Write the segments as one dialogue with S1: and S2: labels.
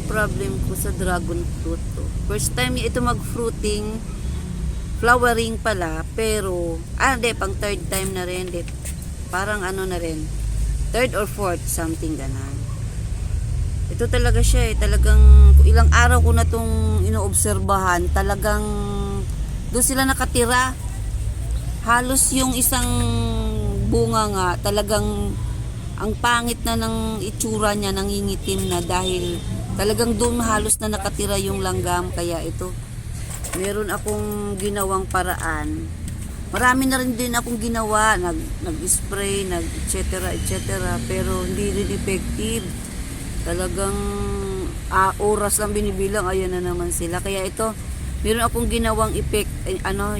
S1: problem ko sa dragon fruit to. First time ito mag-fruiting, flowering pala, pero, hindi, pang third time na rin, parang ano na rin, third or fourth, something ganan. Ito talaga siya talagang ilang araw ko na itong inoobserbahan, talagang doon sila nakatira. Halos yung isang bunga nga, talagang ang pangit na ng itsura niya, nangingitim na dahil talagang doon halos na nakatira yung langgam. Kaya ito, meron akong ginawang paraan. Marami na rin din akong ginawa, nag-spray, etc. Pero hindi rin effective. Talagang oras lang binibilang, ayan na naman sila. Kaya ito, meron akong ginawang effect,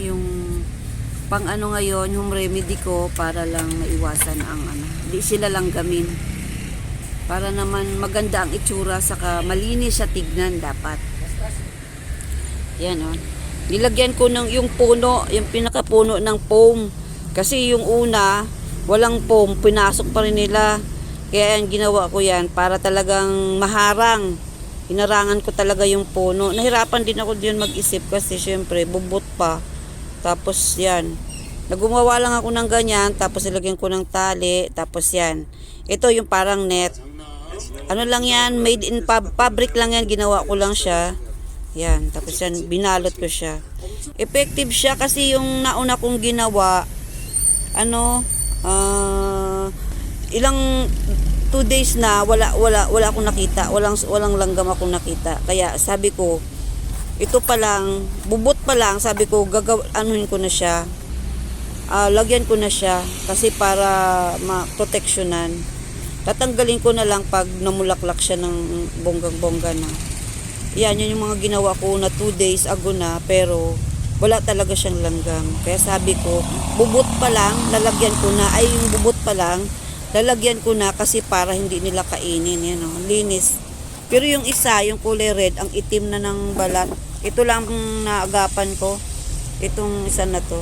S1: yung pang ngayon, yung remedy ko para lang maiwasan ang hindi sila lang gamin. Para naman maganda ang itsura, saka malinis sa tignan dapat. Yan Nilagyan ko ng yung puno, yung pinakapuno ng foam. Kasi yung una, walang foam, pinasok pa rin nila. Kaya yan, ginawa ko yan para talagang maharang. Hinarangan ko talaga yung puno. Nahirapan din ako diyan mag-isip kasi syempre bubot pa. Tapos yan. Nagumawa lang ako ng ganyan, tapos ilagyan ko ng tali, tapos yan. Ito yung parang net. Ano lang yan, made in fabric lang yan, ginawa ko lang siya. Yan, tapos yan, binalot ko siya. Effective siya kasi yung nauna kong ginawa, ilang 2 days na wala akong nakita, walang langgam akong nakita. Kaya sabi ko, ito pa lang, bubot pa lang, sabi ko anuhin ko na siya. Lagyan ko na siya kasi para ma-protectionan. Tatanggalin ko na lang pag namulaklak siya ng bonggang-bongga na. Yan, yun yung mga ginawa ko na 2 days ago na, pero wala talaga siyang langgam. Kaya sabi ko, bubot pa lang, lalagyan ko na, yung bubot pa lang, lalagyan ko na kasi para hindi nila kainin. Yan linis. Pero yung isa, yung kulay red, ang itim na ng balat. Ito lang ang naagapan ko. Itong isa na to.